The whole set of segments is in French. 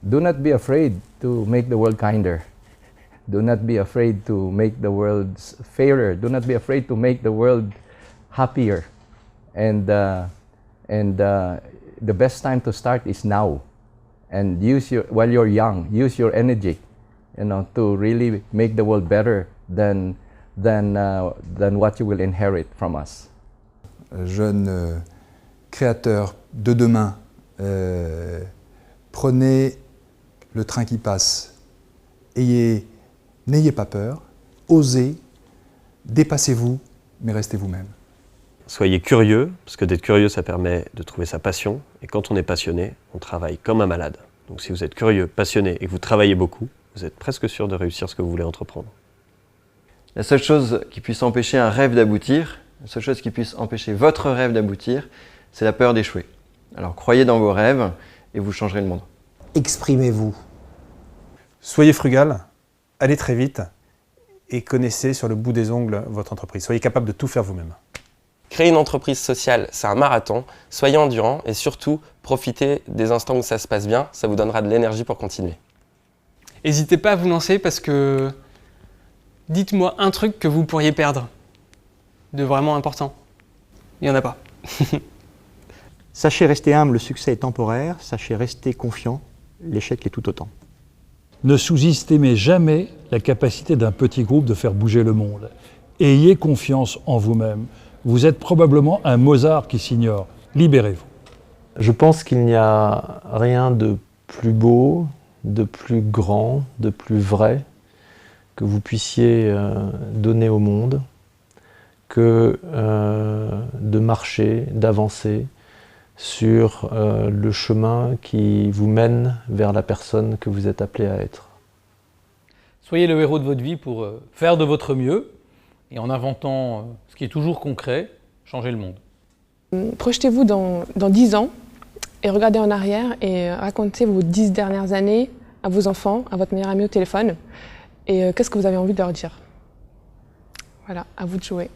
Do not be afraid to make the world kinder. Do not be afraid to make the world fairer. Do not be afraid to make the world happier. And the best time to start is now. And while you're young, use your energy, to really make the world better than what you will inherit from us. Jeunes créateurs de demain, prenez le train qui passe. N'ayez pas peur, osez, dépassez-vous, mais restez vous-même. Soyez curieux, parce que d'être curieux, ça permet de trouver sa passion. Et quand on est passionné, on travaille comme un malade. Donc si vous êtes curieux, passionné et que vous travaillez beaucoup, vous êtes presque sûr de réussir ce que vous voulez entreprendre. La seule chose qui puisse empêcher un rêve d'aboutir, la seule chose qui puisse empêcher votre rêve d'aboutir, c'est la peur d'échouer. Alors croyez dans vos rêves et vous changerez le monde. Exprimez-vous. Soyez frugal, allez très vite et connaissez sur le bout des ongles votre entreprise. Soyez capable de tout faire vous-même. Créer une entreprise sociale, c'est un marathon. Soyez endurant et surtout, profitez des instants où ça se passe bien. Ça vous donnera de l'énergie pour continuer. N'hésitez pas à vous lancer parce que dites-moi un truc que vous pourriez perdre de vraiment important. Il n'y en a pas. Sachez rester humble, le succès est temporaire. Sachez rester confiant, l'échec l'est tout autant. Ne sous-estimez jamais la capacité d'un petit groupe de faire bouger le monde. Ayez confiance en vous-même. Vous êtes probablement un Mozart qui s'ignore. Libérez-vous. Je pense qu'il n'y a rien de plus beau, de plus grand, de plus vrai que vous puissiez donner au monde que de marcher, d'avancer sur le chemin qui vous mène vers la personne que vous êtes appelé à être. Soyez le héros de votre vie pour faire de votre mieux et en inventant ce qui est toujours concret, changer le monde. Projetez-vous dans 10 ans et regardez en arrière et racontez vos 10 dernières années à vos enfants, à votre meilleur ami au téléphone et qu'est-ce que vous avez envie de leur dire. Voilà, à vous de jouer.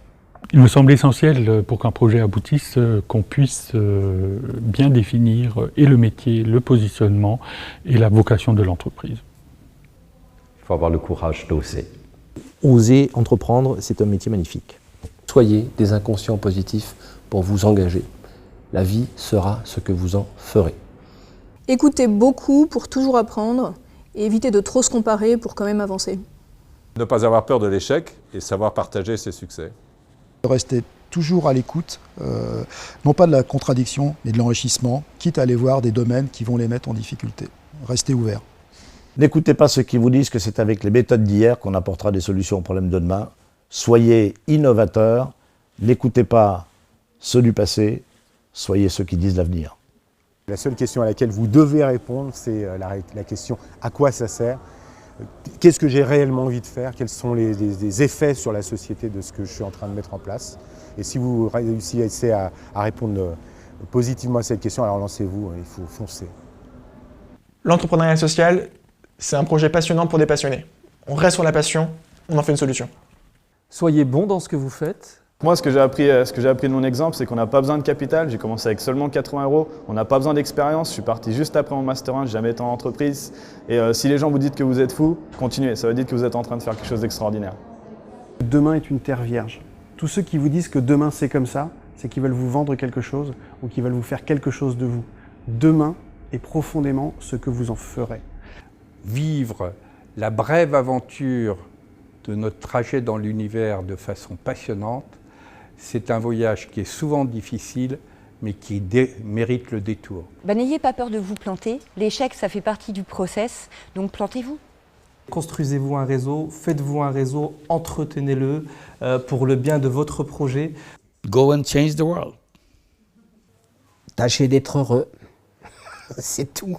Il me semble essentiel pour qu'un projet aboutisse qu'on puisse bien définir et le métier, le positionnement et la vocation de l'entreprise. Il faut avoir le courage d'oser. Oser entreprendre, c'est un métier magnifique. Soyez des inconscients positifs pour vous engager. La vie sera ce que vous en ferez. Écoutez beaucoup pour toujours apprendre et évitez de trop se comparer pour quand même avancer. Ne pas avoir peur de l'échec et savoir partager ses succès. Restez toujours à l'écoute, non pas de la contradiction, mais de l'enrichissement, quitte à aller voir des domaines qui vont les mettre en difficulté. Restez ouverts. N'écoutez pas ceux qui vous disent que c'est avec les méthodes d'hier qu'on apportera des solutions aux problèmes de demain. Soyez innovateurs, n'écoutez pas ceux du passé, soyez ceux qui disent l'avenir. La seule question à laquelle vous devez répondre, c'est la question « à quoi ça sert ?» Qu'est-ce que j'ai réellement envie de faire? Quels sont les effets sur la société de ce que je suis en train de mettre en place? Et si vous réussissez à répondre positivement à cette question, alors lancez-vous, il faut foncer. L'entrepreneuriat social, c'est un projet passionnant pour des passionnés. On reste sur la passion, on en fait une solution. Soyez bon dans ce que vous faites. Moi, ce que j'ai appris de mon exemple, c'est qu'on n'a pas besoin de capital. J'ai commencé avec seulement 80 €. On n'a pas besoin d'expérience. Je suis parti juste après mon Master 1. J'ai jamais été en entreprise. Et si les gens vous disent que vous êtes fou, continuez. Ça veut dire que vous êtes en train de faire quelque chose d'extraordinaire. Demain est une terre vierge. Tous ceux qui vous disent que demain c'est comme ça, c'est qu'ils veulent vous vendre quelque chose ou qu'ils veulent vous faire quelque chose de vous. Demain est profondément ce que vous en ferez. Vivre la brève aventure de notre trajet dans l'univers de façon passionnante, c'est un voyage qui est souvent difficile, mais qui mérite le détour. N'ayez pas peur de vous planter. L'échec, ça fait partie du process, donc plantez-vous. Construisez-vous un réseau, faites-vous un réseau, entretenez-le pour le bien de votre projet. Go and change the world. Tâchez d'être heureux, c'est tout.